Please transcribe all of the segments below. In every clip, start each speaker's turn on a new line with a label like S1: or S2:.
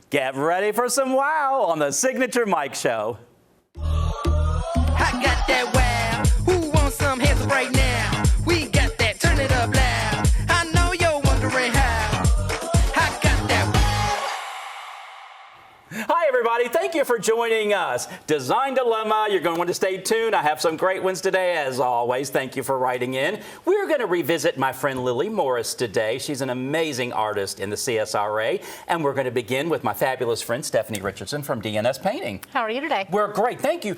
S1: Get ready for some wow on the Signature Mike Show.
S2: I got that wow. Who wants some hands up right now? We got that. Turn it up loud. I know you're wondering how. I got that wow.
S1: Hi, everybody. Thank you for joining us. Design Dilemma. You're going to want to stay tuned. I have some great ones today, as always. Thank you for writing in. We're going to revisit my friend Lily Morris today. She's an amazing artist in the CSRA. And we're going to begin with my fabulous friend, Stephanie Richardson from DNS Painting.
S3: How are you today?
S1: We're great. Thank you.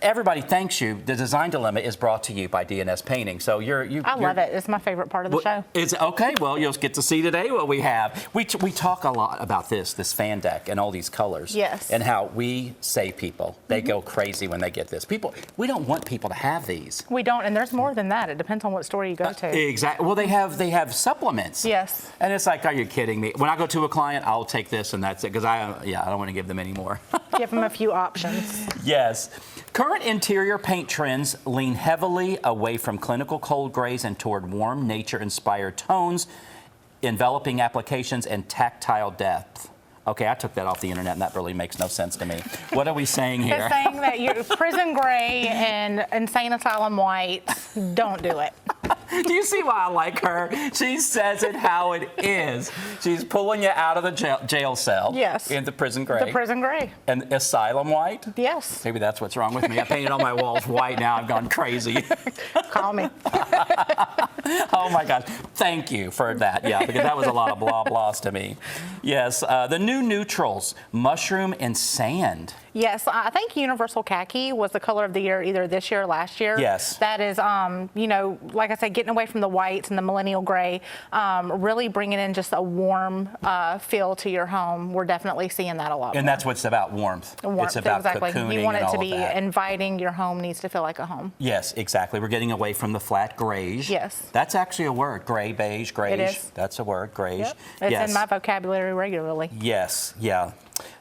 S1: Everybody thanks you. The Design Dilemma is brought to you by DNS Painting. So
S3: I love it. It's my favorite part of the show.
S1: It's okay. Well, you'll get to see today what we have. We talk a lot about this fan deck and all these colors.
S3: Yes.
S1: And how we say people, they go crazy when they get this. We don't want people to have these.
S3: We don't, and there's more than that. It depends on what store you go to.
S1: Exactly. Well, they have supplements.
S3: Yes.
S1: And it's like, are you kidding me? When I go to a client, I'll take this and that's it, because I don't want to give them any more.
S3: Give them a few options.
S1: Yes. Current interior paint trends lean heavily away from clinical cold grays and toward warm, nature-inspired tones, enveloping applications, and tactile depth. Okay, I took that off the internet, and that really makes no sense to me. What are we saying here?
S3: It's saying that your prison gray and insane asylum white, don't do it.
S1: Do you see why I like her? She says it how it is. She's pulling you out of the jail cell.
S3: Yes.
S1: Into prison gray.
S3: The prison gray.
S1: And asylum white?
S3: Yes.
S1: Maybe that's what's wrong with me. I painted all my walls white. Now I've gone crazy.
S3: Call me.
S1: Oh my gosh. Thank you for that. Yeah, because that was a lot of blah blahs to me. Yes. The new neutrals, mushroom and sand.
S3: Yes, I think universal khaki was the color of the year either this year or last year.
S1: Yes.
S3: That is, like I said, getting away from the whites and the millennial gray, really bringing in just a warm feel to your home. We're definitely seeing that a lot more.
S1: And that's what's about warmth. It's about
S3: exactly.
S1: cocooning
S3: You want it
S1: and
S3: to
S1: all
S3: be
S1: of that.
S3: inviting. Your home needs to feel like a home.
S1: Yes, exactly. We're getting away from the flat grays.
S3: Yes.
S1: That's actually a word. Gray, beige, grayish.
S3: It is.
S1: That's a word, grayish.
S3: Yep. It's
S1: yes.
S3: in my vocabulary regularly.
S1: Yes, yeah.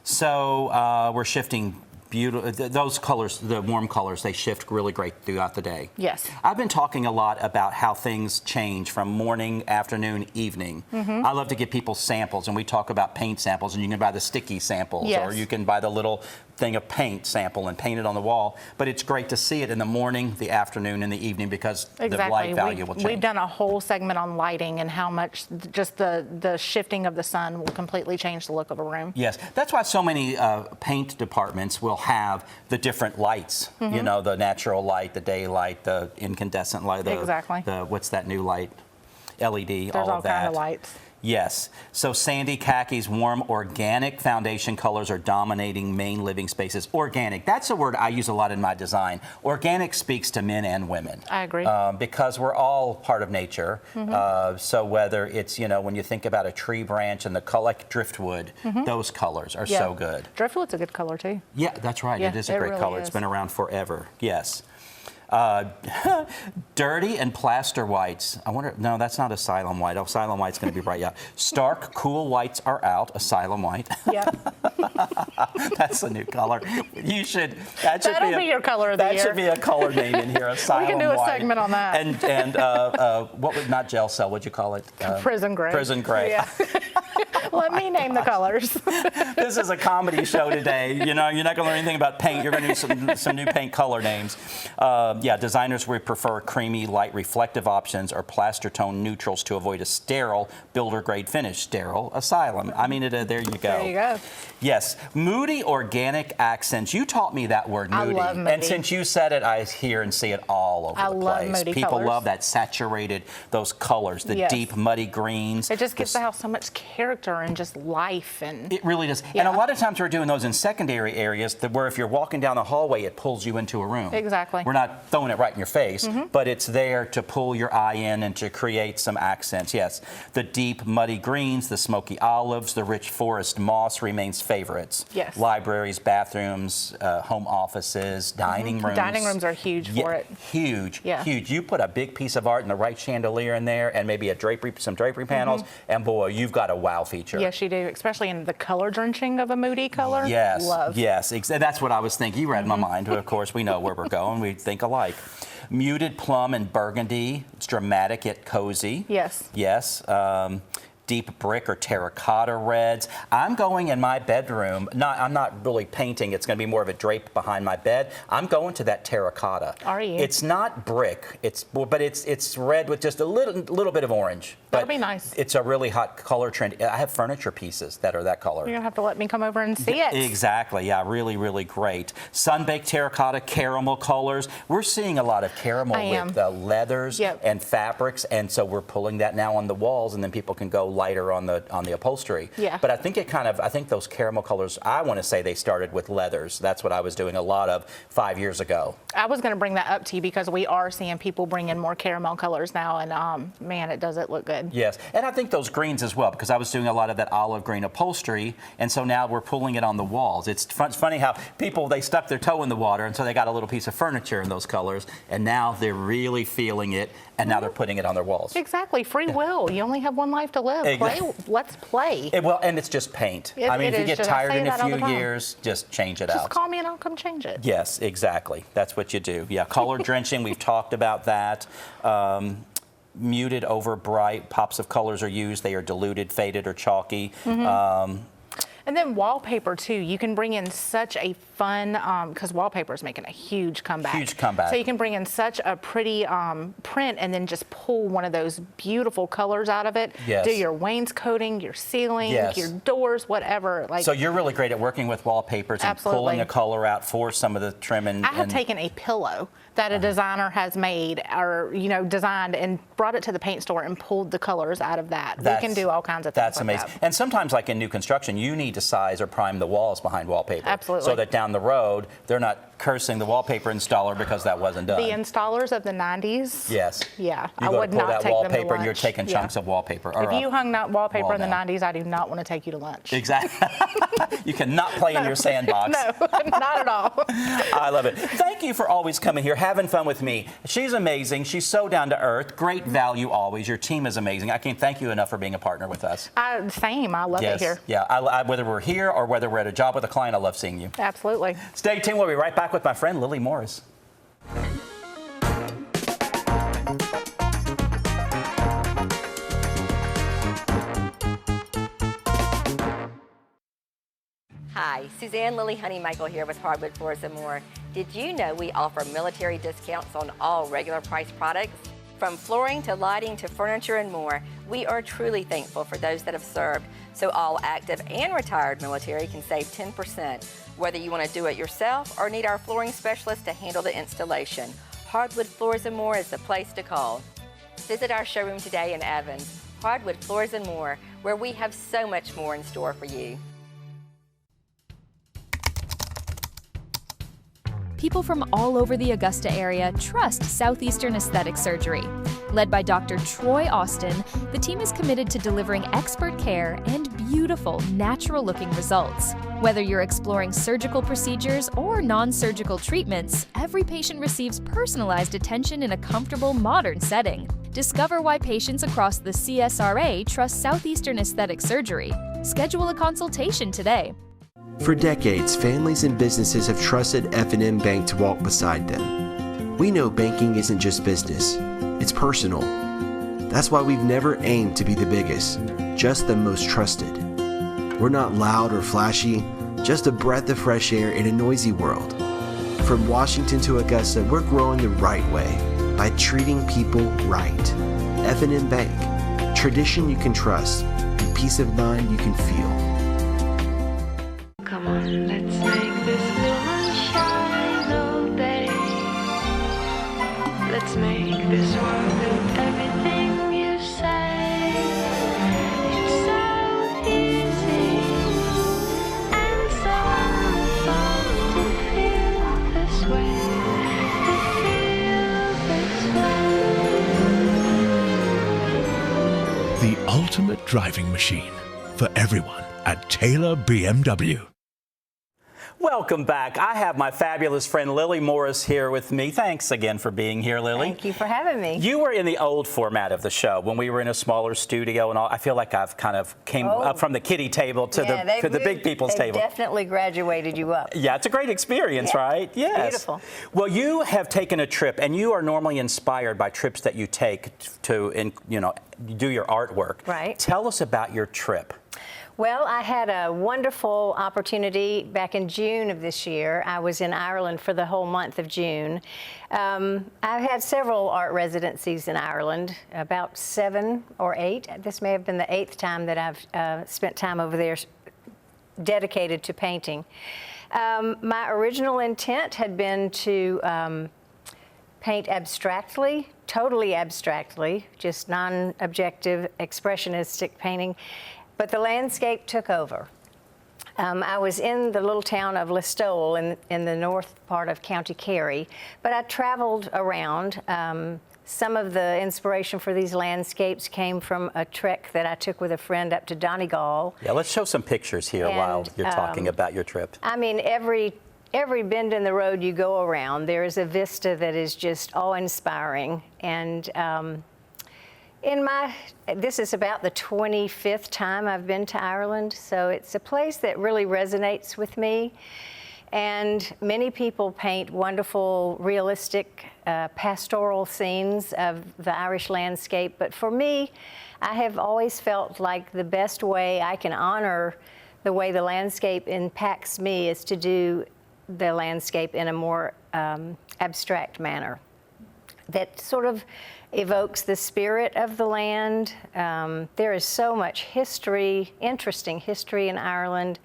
S1: So we're shifting those colors, the warm colors, they shift really great throughout the day.
S3: Yes.
S1: I've been talking a lot about how things change from morning, afternoon, evening.
S3: Mm-hmm.
S1: I love to give people samples, and we talk about paint samples, and you can buy the sticky samples,
S3: Yes.
S1: or you can buy the little thing of paint sample and paint it on the wall. But it's great to see it in the morning, the afternoon, and the evening, because the light value will change.
S3: We've done a whole segment on lighting and how much just the shifting of the sun will completely change the look of a room.
S1: Yes, that's why so many paint departments will have the different lights.
S3: Mm-hmm.
S1: You know, the natural light, the daylight, the incandescent light.
S3: Exactly.
S1: What's that new light? LED,
S3: There's
S1: all
S3: all
S1: of that.
S3: kind of lights.
S1: Yes. So sandy khakis, warm, organic foundation colors are dominating main living spaces. Organic, that's a word I use a lot in my design. Organic speaks to men and women.
S3: I agree.
S1: Because we're all part of nature.
S3: Mm-hmm.
S1: So whether it's, when you think about a tree branch and the color, like driftwood, those colors are so good.
S3: Driftwood's a good color too.
S1: Yeah, that's right.
S3: Yeah,
S1: it is a
S3: it
S1: great
S3: really
S1: color.
S3: is.
S1: It's been around forever. Yes. Dirty and plaster whites. I wonder. No, that's not asylum white. Asylum white's going to be bright. Yeah. Stark, cool whites are out. Asylum white.
S3: Yep.
S1: That's a new color. You should.
S3: That'll be your color of the year.
S1: That should be a color name in here. Asylum white.
S3: We can do a segment on that.
S1: And what would not gel cell? What'd you call it?
S3: Prison gray.
S1: Prison gray.
S3: Yeah. Let me name the colors.
S1: This is a comedy show today. You're not going to learn anything about paint. You're going to do some new paint color names. Designers would prefer creamy, light, reflective options or plaster tone neutrals to avoid a sterile builder grade finish. Sterile asylum. I mean, there you go.
S3: There you go.
S1: Yes, moody organic accents. You taught me that word, moody.
S3: I love moody.
S1: And since you said it, I hear and see it all over the place.
S3: I love moody
S1: People
S3: colors.
S1: love that saturated, those colors, the
S3: Yes.
S1: deep, muddy greens.
S3: It just gives the house so much character and just life. And
S1: It really does.
S3: Yeah.
S1: And a lot of times we're doing those in secondary areas where if you're walking down the hallway, it pulls you into a room.
S3: Exactly.
S1: We're not throwing it right in your face, but it's there to pull your eye in and to create some accents. Yes, the deep, muddy greens, the smoky olives, the rich forest moss remains favorites.
S3: Yes.
S1: Libraries, bathrooms, home offices, dining rooms.
S3: Dining rooms are huge for it.
S1: Huge,
S3: Yeah.
S1: huge. You put a big piece of art and the right chandelier in there and maybe some drapery panels, and boy, you've got a wow feature.
S3: yes, you do, especially in the color drenching of a moody color.
S1: Yes,
S3: Love.
S1: yes. That's what I was thinking. You read my mind. Of course, we know where we're going. We think alike. Muted plum and burgundy. It's dramatic yet cozy.
S3: Yes.
S1: Yes. deep brick or terracotta reds. I'm going in my bedroom, I'm not really painting, it's going to be more of a drape behind my bed. I'm going to that terracotta.
S3: Are you?
S1: It's not brick, but it's red with just a little bit of orange.
S3: That'll
S1: But
S3: be nice.
S1: It's a really hot color trend. I have furniture pieces that are that color.
S3: You're going to have to let me come over and see it.
S1: Exactly, yeah, really, really great. Sun-baked terracotta, caramel colors. We're seeing a lot of caramel with leathers and fabrics, and so we're pulling that now on the walls, and then people can go lighter on the upholstery.
S3: Yeah.
S1: But I think I think those caramel colors, I want to say they started with leathers. That's what I was doing a lot of 5 years ago.
S3: I was going to bring that up to you because we are seeing people bring in more caramel colors now, and man, it doesn't look good.
S1: Yes, and I think those greens as well, because I was doing a lot of that olive green upholstery, and so now we're pulling it on the walls. It's funny how people, they stuck their toe in the water, and so they got a little piece of furniture in those colors, and now they're really feeling it, and now they're putting it on their walls.
S3: Exactly, free will. You only have one life to live.
S1: Exactly.
S3: Let's play.
S1: Well, and it's just paint.
S3: It
S1: if you get
S3: just,
S1: tired in a
S3: all the
S1: few
S3: time.
S1: years, just change it
S3: Just
S1: out.
S3: call me and I'll come change it.
S1: Yes, exactly. That's what you do. Yeah, color drenching, we've talked about that. Muted over bright, pops of colors are used. They are diluted, faded, or chalky.
S3: And then wallpaper too. You can bring in such a fun, because wallpaper is making a huge comeback.
S1: Huge comeback.
S3: So you can bring in such a pretty print and then just pull one of those beautiful colors out of it.
S1: Yes.
S3: Do your wainscoting, your ceiling,
S1: Yes.
S3: your doors, whatever.
S1: So you're really great at working with wallpapers and
S3: Absolutely.
S1: pulling a color out for some of the trim and...
S3: I have taken a pillow that a designer has made or designed and brought it to the paint store and pulled the colors out of that. We can do all kinds of things.
S1: That's amazing. And sometimes, like in new construction, you need to size or prime the walls behind wallpaper.
S3: Absolutely.
S1: So that down the road, they're not cursing the wallpaper installer because that wasn't done.
S3: The installers of the 90s.
S1: Yes.
S3: Yeah.
S1: You
S3: I
S1: go
S3: would
S1: to pull
S3: not
S1: that
S3: take them to
S1: wallpaper and you're
S3: lunch.
S1: taking chunks of wallpaper. Or
S3: If you hung that wallpaper
S1: wall
S3: in the
S1: down.
S3: 90s, I do not want to take you to lunch.
S1: Exactly. You cannot play in your sandbox.
S3: No, not at all.
S1: I love it. Thank you for always coming here, having fun with me. She's amazing. She's so down to earth. Great value always. Your team is amazing. I can't thank you enough for being a partner with us.
S3: Same. I love it here.
S1: Yeah. Whether we're here or whether we're at a job with a client, I love seeing you.
S3: Absolutely.
S1: Stay tuned. We'll be right back with my friend Lily Morris.
S4: Hi, Suzanne Lily Honeymichael here with Hardwood Floors & More. Did you know we offer military discounts on all regular price products? From flooring to lighting to furniture and more, we are truly thankful for those that have served, so all active and retired military can save 10%. Whether you want to do it yourself or need our flooring specialist to handle the installation, Hardwood Floors & More is the place to call. Visit our showroom today in Evans, Hardwood Floors & More, where we have so much more in store for you.
S5: People from all over the Augusta area trust Southeastern Aesthetic Surgery. Led by Dr. Troy Austin, the team is committed to delivering expert care and beautiful, natural-looking results. Whether you're exploring surgical procedures or non-surgical treatments, every patient receives personalized attention in a comfortable, modern setting. Discover why patients across the CSRA trust Southeastern Aesthetic Surgery. Schedule a consultation today.
S6: For decades, families and businesses have trusted F&M Bank to walk beside them. We know banking isn't just business, it's personal. That's why we've never aimed to be the biggest, just the most trusted. We're not loud or flashy, just a breath of fresh air in a noisy world. From Washington to Augusta, we're growing the right way by treating people right. F&M Bank, tradition you can trust, and peace of mind you can feel.
S7: Come on, let's make this moon shine all day. Let's make this world with everything you say. It's so easy and so fun to feel this way. To feel this way.
S8: The ultimate driving machine for everyone at Taylor BMW.
S1: Welcome back. I have my fabulous friend Lily Morris here with me. Thanks again for being here, Lily.
S8: Thank you for having me.
S1: You were in the old format of the show when we were in a smaller studio and all. I feel like I've kind of came up from the kiddie table to the big people's table.
S8: Definitely graduated you up.
S1: Yeah, it's a great experience, right? Yes.
S8: Beautiful.
S1: Well, you have taken a trip, and you are normally inspired by trips that you take to, do your artwork.
S8: Right.
S1: Tell us about your trip.
S8: Well, I had a wonderful opportunity back in June of this year. I was in Ireland for the whole month of June. I've had several art residencies in Ireland, about 7 or 8. This may have been the 8th time that I've spent time over there dedicated to painting. My original intent had been to paint abstractly, totally abstractly, just non-objective, expressionistic painting. But the landscape took over. I was in the little town of Listowel in the north part of County Kerry, but I traveled around. Some of the inspiration for these landscapes came from a trek that I took with a friend up to Donegal.
S1: Yeah, let's show some pictures here while you're talking about your trip.
S8: I mean, every bend in the road you go around, there is a vista that is just awe-inspiring. And this is about the 25th time I've been to Ireland, so it's a place that really resonates with me. And many people paint wonderful, realistic, pastoral scenes of the Irish landscape, but for me, I have always felt like the best way I can honor the way the landscape impacts me is to do the landscape in a more abstract manner that sort of evokes the spirit of the land. There is so much history, interesting history in Ireland.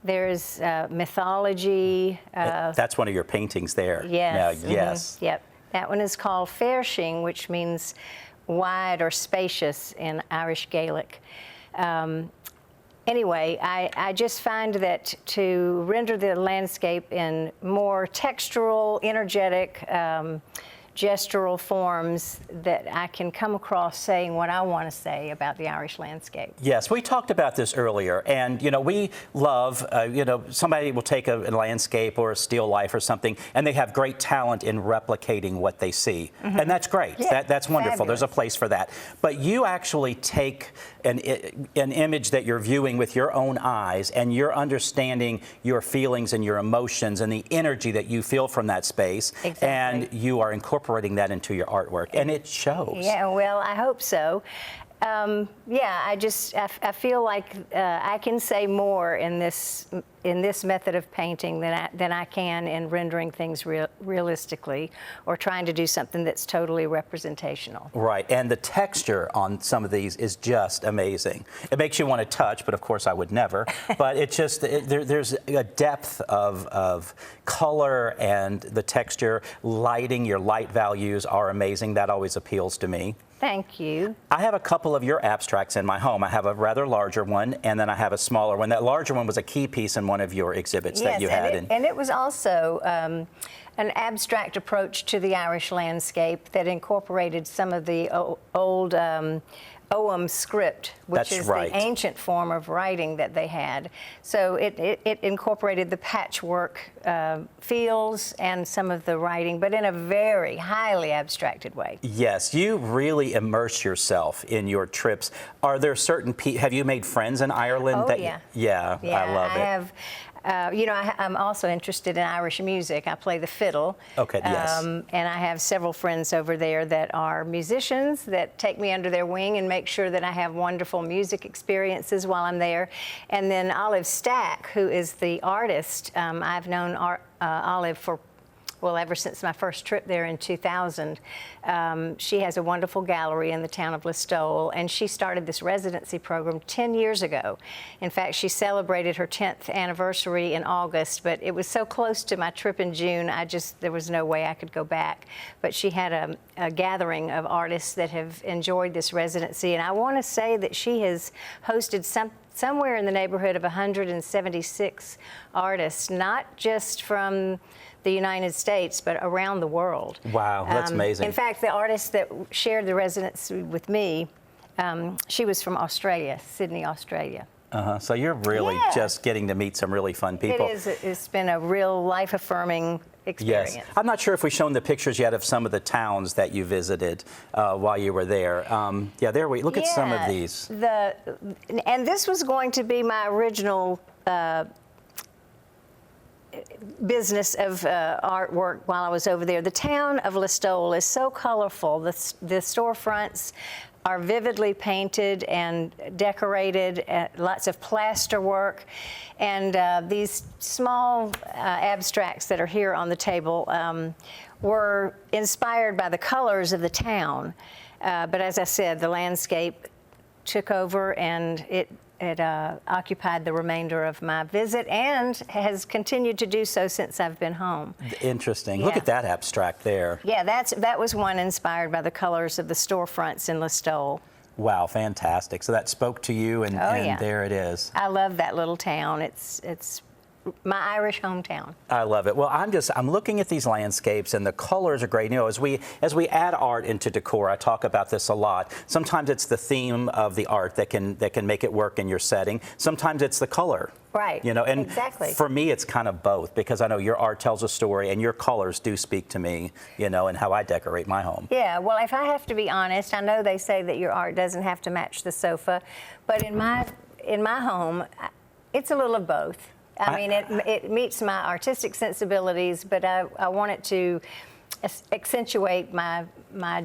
S8: There's mythology.
S1: That's one of your paintings there.
S8: Yes.
S1: Now, yes.
S8: Yep. That one is called Fairshing, which means wide or spacious in Irish Gaelic. Anyway, I just find that to render the landscape in more textural, energetic, gestural forms that I can come across saying what I want to say about the Irish landscape.
S1: Yes, we talked about this earlier, and we love, somebody will take a landscape or a still life or something, and they have great talent in replicating what they see, and that's great.
S8: Yeah,
S1: that's wonderful.
S8: fabulous.
S1: There's a place for that. But you actually take an image that you're viewing with your own eyes, and you're understanding your feelings and your emotions and the energy that you feel from that space,
S8: Exactly.
S1: and you are incorporating that into your artwork, and it shows.
S8: Yeah, well, I hope so. I feel like I can say more in this method of painting than I can in rendering things realistically or trying to do something that's totally representational.
S1: Right, and the texture on some of these is just amazing. It makes you want to touch, but of course I would never. But it's just, there's a depth of color and the texture, lighting, your light values are amazing. That always appeals to me.
S8: Thank you.
S1: I have a couple of your abstracts in my home. I have a rather larger one, and then I have a smaller one. That larger one was a key piece in one of your exhibits that you had.
S8: And it was also an abstract approach to the Irish landscape that incorporated some of the old Ogham script, which is the ancient form of writing that they had. So it incorporated the patchwork feels and some of the writing, but in a very highly abstracted way.
S1: Yes, you really immerse yourself in your trips. Are there certain have you made friends in Ireland?
S8: Oh, yeah.
S1: Yeah, I love it.
S8: I have. I'm also interested in Irish music. I play the fiddle.
S1: Okay, yes.
S8: And I have several friends over there that are musicians that take me under their wing and make sure that I have wonderful music experiences while I'm there. And then Olive Stack, who is the artist. I've known Olive for, well, ever since my first trip there in 2000. She has a wonderful gallery in the town of Listowel, and she started this residency program 10 years ago. In fact, she celebrated her 10th anniversary in August, but it was so close to my trip in June, there was no way I could go back. But she had a gathering of artists that have enjoyed this residency, and I want to say that she has hosted somewhere in the neighborhood of 176 artists, not just from the United States, but around the world.
S1: Wow, that's amazing.
S8: In fact, the artist that shared the residency with me, she was from Australia, Sydney, Australia.
S1: So you're really just getting to meet some really fun people.
S8: It is. It's been a real life-affirming experience.
S1: Yes. I'm not sure if we've shown the pictures yet of some of the towns that you visited while you were there. Yeah, there we look at some of these.
S8: And this was going to be my original business of artwork while I was over there. The town of Listowel is so colorful. The storefronts are vividly painted and decorated, lots of plaster work, and these small abstracts that are here on the table were inspired by the colors of the town. But as I said, the landscape took over, and it occupied the remainder of my visit and has continued to do so since I've been home.
S1: Interesting.
S8: Yeah.
S1: Look at that abstract there.
S8: Yeah, that was one inspired by the colors of the storefronts in Listowel.
S1: Wow, fantastic. So that spoke to you, and there it is.
S8: I love that little town. It's my Irish hometown.
S1: I love it. Well, I'm looking at these landscapes, and the colors are great. You know, as we add art into decor, I talk about this a lot. Sometimes it's the theme of the art that can make it work in your setting. Sometimes it's the color.
S8: Right.
S1: You know, and
S8: exactly.
S1: For me, it's kind of both, because I know your art tells a story, and your colors do speak to me, you know, and how I decorate my home.
S8: Yeah, well, if I have to be honest, I know they say that your art doesn't have to match the sofa, but in my home, it's a little of both. I mean, it meets my artistic sensibilities, but I want it to accentuate my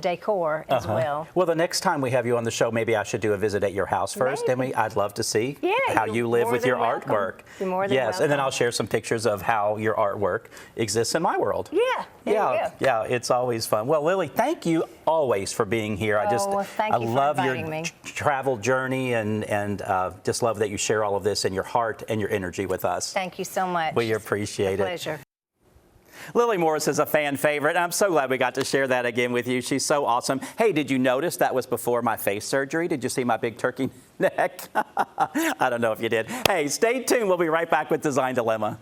S8: decor as well.
S1: Well, the next time we have you on the show, maybe I should do a visit at your house first, and I'd love to see how you live with your artwork.
S8: You're more than welcome.
S1: And then I'll share some pictures of how your artwork exists in my world.
S8: Yeah, there you go.
S1: Yeah, it's always fun. Well, Lily, thank you always for being here.
S8: Thank you for
S1: love
S8: inviting
S1: your
S8: me.
S1: travel journey, and just love that you share all of this in your heart and your energy with us.
S8: Thank you so much.
S1: We appreciate it.
S8: Pleasure.
S1: Lily Morris is a fan favorite. I'm so glad we got to share that again with you. She's so awesome. Hey, did you notice that was before my face surgery? Did you see my big turkey neck? I don't know if you did. Hey, stay tuned. We'll be right back with Design Dilemma.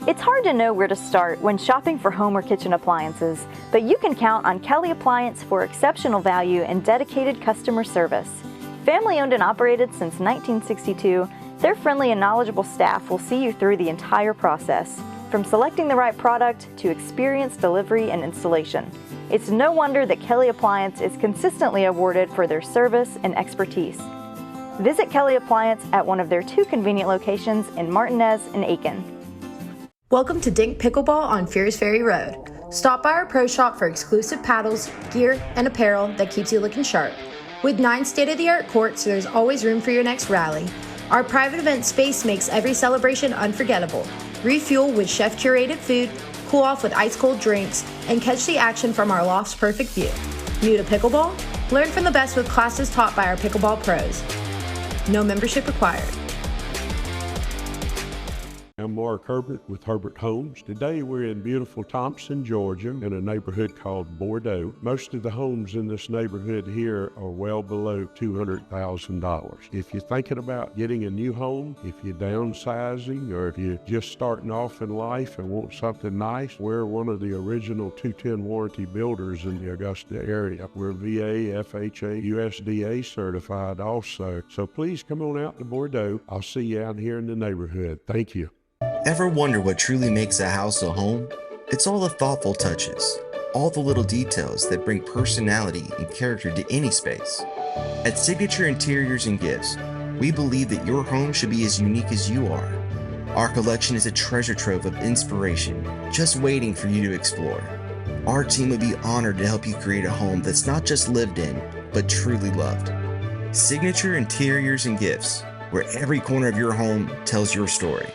S9: It's hard to know where to start when shopping for home or kitchen appliances, but you can count on Kelly Appliance for exceptional value and dedicated customer service. Family owned and operated since 1962, their friendly and knowledgeable staff will see you through the entire process, from selecting the right product to experienced delivery and installation. It's no wonder that Kelly Appliance is consistently awarded for their service and expertise. Visit Kelly Appliance at one of their 2 convenient locations in Martinez and Aiken.
S10: Welcome to Dink Pickleball on Fears Ferry Road. Stop by our pro shop for exclusive paddles, gear, and apparel that keeps you looking sharp. With 9 state-of-the-art courts, there's always room for your next rally. Our private event space makes every celebration unforgettable. Refuel with chef-curated food, cool off with ice-cold drinks, and catch the action from our loft's perfect view. New to pickleball? Learn from the best with classes taught by our pickleball pros. No membership required.
S11: I'm Mark Herbert with Herbert Homes. Today we're in beautiful Thompson, Georgia, in a neighborhood called Bordeaux. Most of the homes in this neighborhood here are well below $200,000. If you're thinking about getting a new home, if you're downsizing, or if you're just starting off in life and want something nice, we're one of the original 210 warranty builders in the Augusta area. We're VA, FHA, USDA certified also. So please come on out to Bordeaux. I'll see you out here in the neighborhood. Thank you.
S12: Ever wonder what truly makes a house a home? It's all the thoughtful touches, all the little details that bring personality and character to any space. At Signature Interiors and Gifts, we believe that your home should be as unique as you are. Our collection is a treasure trove of inspiration, just waiting for you to explore. Our team would be honored to help you create a home that's not just lived in, but truly loved. Signature Interiors and Gifts, where every corner of your home tells your story.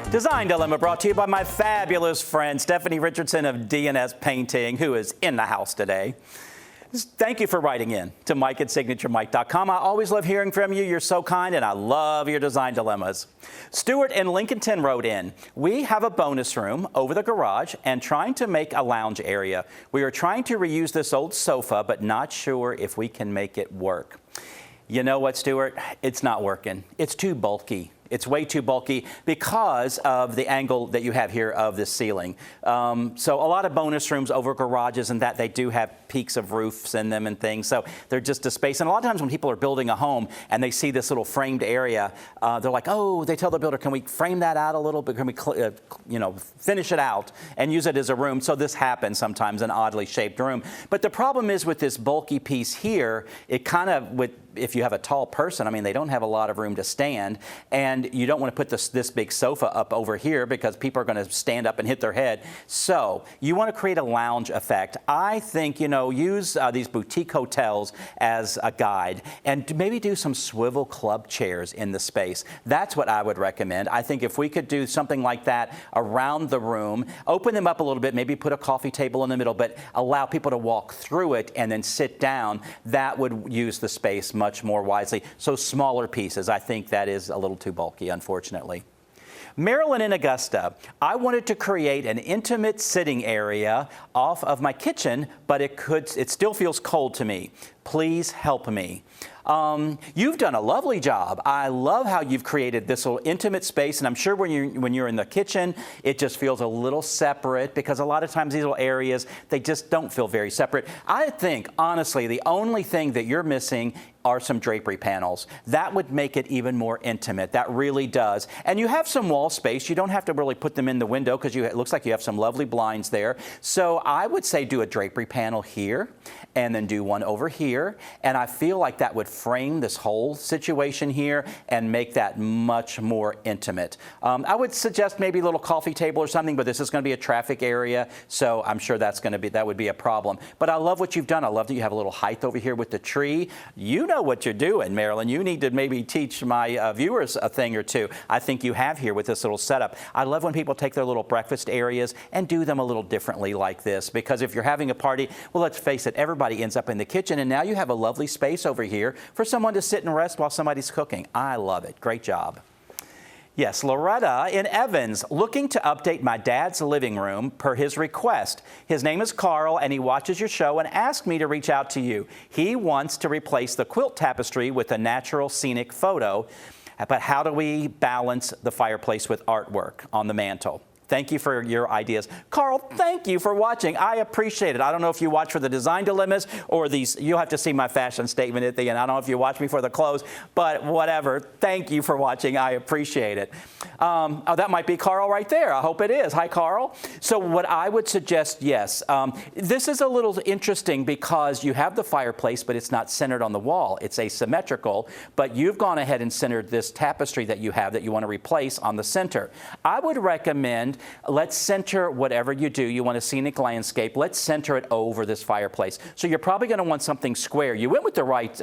S1: Design Dilemma brought to you by my fabulous friend Stephanie Richardson of DNS Painting, who is in the house today. Thank you for writing in to Mike@signaturemike.com. I always love hearing from you. You're so kind, and I love your design dilemmas. Stuart in Lincolnton wrote in, we have a bonus room over the garage and trying to make a lounge area. We are trying to reuse this old sofa, but not sure if we can make it work. You know what, Stuart? It's not working. It's too bulky. It's way too bulky because of the angle that you have here of this ceiling. So a lot of bonus rooms over garages and that they do have peaks of roofs in them and things. So they're just a space. And a lot of times when people are building a home and they see this little framed area, they're like, oh, they tell the builder, can we frame that out a little bit? Can we, finish it out and use it as a room? So this happens sometimes, an oddly shaped room. But the problem is with this bulky piece here, it kind of, if you have a tall person, I mean, they don't have a lot of room to stand, and you don't want to put this big sofa up over here because people are going to stand up and hit their head. So you want to create a lounge effect. I think, use these boutique hotels as a guide and maybe do some swivel club chairs in the space. That's what I would recommend. I think if we could do something like that around the room, open them up a little bit, maybe put a coffee table in the middle, but allow people to walk through it and then sit down, that would use the space much more wisely. So smaller pieces. I think that is a little too bulky, unfortunately. Marilyn in Augusta, I wanted to create an intimate sitting area off of my kitchen, but it still feels cold to me. Please help me. You've done a lovely job. I love how you've created this little intimate space, and I'm sure when you're in the kitchen, it just feels a little separate because a lot of times these little areas, they just don't feel very separate. I think, honestly, the only thing that you're missing are some drapery panels. That would make it even more intimate. That really does. And you have some wall space. You don't have to really put them in the window because it looks like you have some lovely blinds there. So I would say do a drapery panel here and then do one over here. And I feel like that would frame this whole situation here and make that much more intimate. I would suggest maybe a little coffee table or something, but this is going to be a traffic area, so I'm sure that would be a problem. But I love what you've done. I love that you have a little height over here with the tree. You know what you're doing, Marilyn. You need to maybe teach my viewers a thing or two. I think you have here with this little setup. I love when people take their little breakfast areas and do them a little differently like this, because if you're having a party, well, let's face it, everybody ends up in the kitchen, and now you have a lovely space over here for someone to sit and rest while somebody's cooking. I love it. Great job. Yes, Loretta in Evans, looking to update my dad's living room per his request. His name is Carl, and he watches your show and asked me to reach out to you. He wants to replace the quilt tapestry with a natural scenic photo, but how do we balance the fireplace with artwork on the mantle? Thank you for your ideas. Carl, thank you for watching. I appreciate it. I don't know if you watch for the design dilemmas or these. You'll have to see my fashion statement at the end. I don't know if you watch me for the clothes, but whatever. Thank you for watching. I appreciate it. Oh, that might be Carl right there. I hope it is. Hi, Carl. So what I would suggest, yes, this is a little interesting because you have the fireplace, but it's not centered on the wall. It's asymmetrical, but you've gone ahead and centered this tapestry that you have that you want to replace on the center. I would recommend let's center whatever you do. You want a scenic landscape. Let's center it over this fireplace. So you're probably going to want something square. You went with the right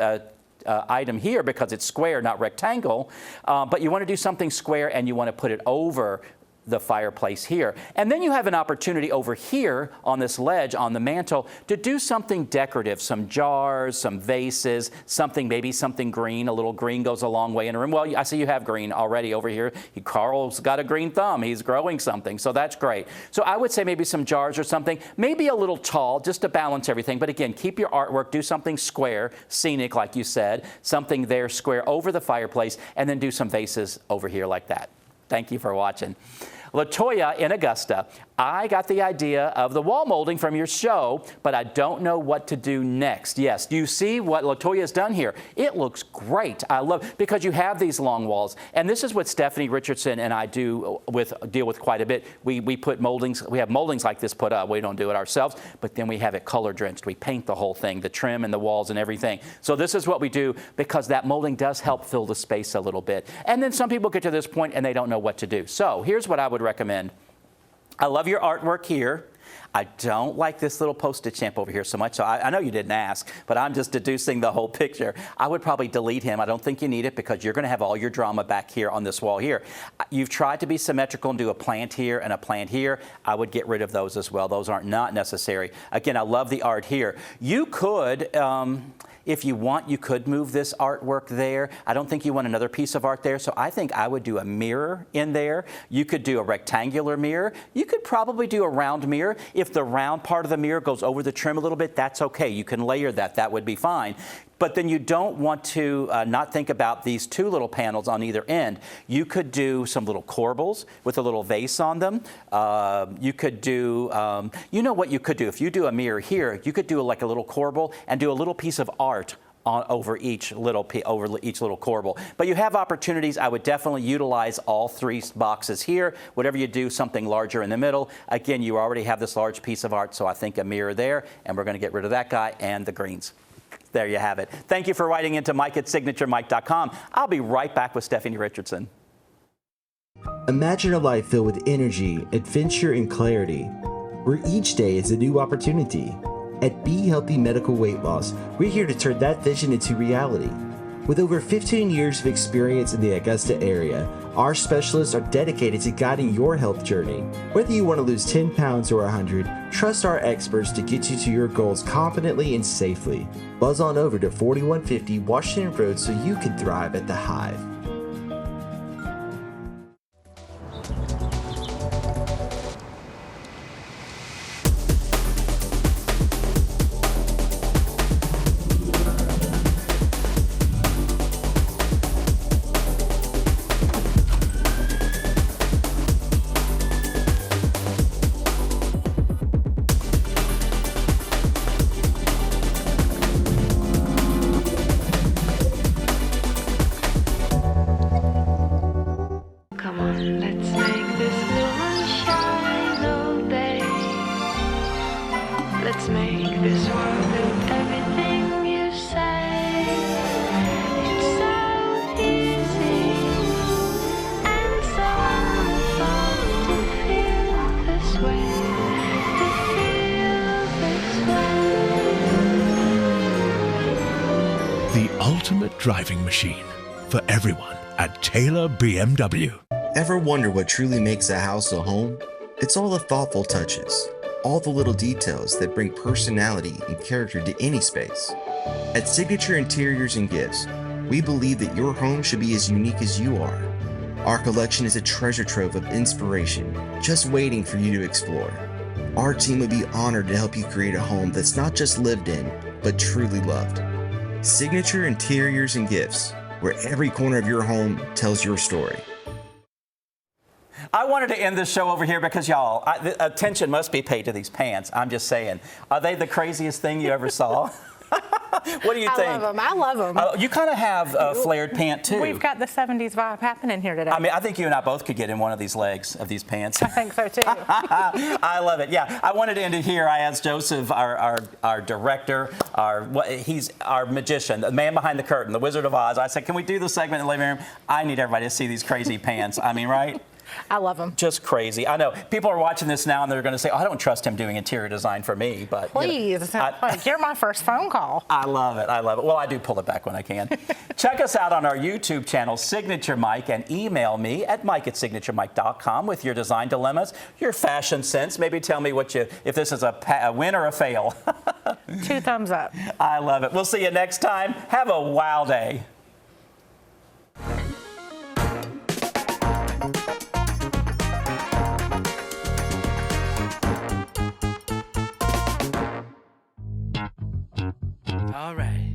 S1: item here because it's square, not rectangle, but you want to do something square and you want to put it over the fireplace here. And then you have an opportunity over here on this ledge on the mantle to do something decorative, some jars, some vases, maybe something green. A little green goes a long way in a room. Well, I see you have green already over here. Carl's got a green thumb. He's growing something, so that's great. So I would say maybe some jars or something, maybe a little tall just to balance everything. But again, keep your artwork, do something square, scenic like you said, something there square over the fireplace, and then do some vases over here like that. Thank you for watching. Latoya in Augusta, I got the idea of the wall molding from your show, but I don't know what to do next. Yes, do you see what Latoya's done here? It looks great. I love it because you have these long walls. And this is what Stephanie Richardson and I deal with quite a bit. We put moldings, we have moldings like this put up. We don't do it ourselves, but then we have it color drenched. We paint the whole thing, the trim and the walls and everything. So this is what we do because that molding does help fill the space a little bit. And then some people get to this point and they don't know what to do. So here's what I would recommend. I love your artwork here. I don't like this little postage stamp over here so much. So I know you didn't ask, but I'm just deducing the whole picture. I would probably delete him. I don't think you need it because you're going to have all your drama back here on this wall here. You've tried to be symmetrical and do a plant here and a plant here. I would get rid of those as well. Those aren't not necessary. Again, I love the art here. You could... if you want, you could move this artwork there. I don't think you want another piece of art there, so I think I would do a mirror in there. You could do a rectangular mirror. You could probably do a round mirror. If the round part of the mirror goes over the trim a little bit, that's okay. You can layer that. That would be fine. but then you don't want to not think about these two little panels on either end. You could do some little corbels with a little vase on them. You could do, you know what you could do? If you do a mirror here, you could do like a little corbel and do a little piece of art over each little corbel. But you have opportunities. I would definitely utilize all three boxes here. Whatever you do, something larger in the middle. Again, you already have this large piece of art, so I think a mirror there, and we're going to get rid of that guy and the greens. There you have it. Thank you for writing into Mike@signaturemike.com. I'll be right back with Stephanie Richardson.
S12: Imagine a life filled with energy, adventure, and clarity, where each day is a new opportunity. At Be Healthy Medical Weight Loss, we're here to turn that vision into reality. With over 15 years of experience in the Augusta area, our specialists are dedicated to guiding your health journey. Whether you want to lose 10 pounds or 100, trust our experts to get you to your goals confidently and safely. Buzz on over to 4150 Washington Road so you can thrive at the Hive.
S7: Come on, let's make this moon shine all day. Let's make this world with everything you say. It's so easy and so fun to feel this way. To feel this way.
S13: The ultimate driving machine for everyone at Taylor BMW.
S12: Ever wonder what truly makes a house a home? It's all the thoughtful touches, all the little details that bring personality and character to any space. At Signature Interiors and Gifts, we believe that your home should be as unique as you are. Our collection is a treasure trove of inspiration, just waiting for you to explore. Our team would be honored to help you create a home that's not just lived in, but truly loved. Signature Interiors and Gifts, where every corner of your home tells your story.
S1: I wanted to end this show over here because, y'all, attention must be paid to these pants. I'm just saying. Are they the craziest thing you ever saw? What do you think?
S3: I love them.
S1: You kind of have a flared pant, too.
S3: We've got the 70s vibe happening here today.
S1: I mean, I think you and I both could get in one of these legs of these pants.
S3: I think so, too.
S1: I love it. Yeah, I wanted to end it here. I asked Joseph, our director, he's our magician, the man behind the curtain, the Wizard of Oz. I said, can we do the segment in the living room? I need everybody to see these crazy pants. I mean, right?
S3: I love them.
S1: Just crazy. I know. People are watching this now and they're going to say, oh, I don't trust him doing interior design for me. But
S3: please, you're my first phone call.
S1: I love it. I love it. Well, I do pull it back when I can. Check us out on our YouTube channel, Signature Mike, and email me at mike@signaturemike.com with your design dilemmas, your fashion sense. Maybe tell me if this is a win or a fail.
S3: 2 thumbs up.
S1: I love it. We'll see you next time. Have a wow day.
S2: All right.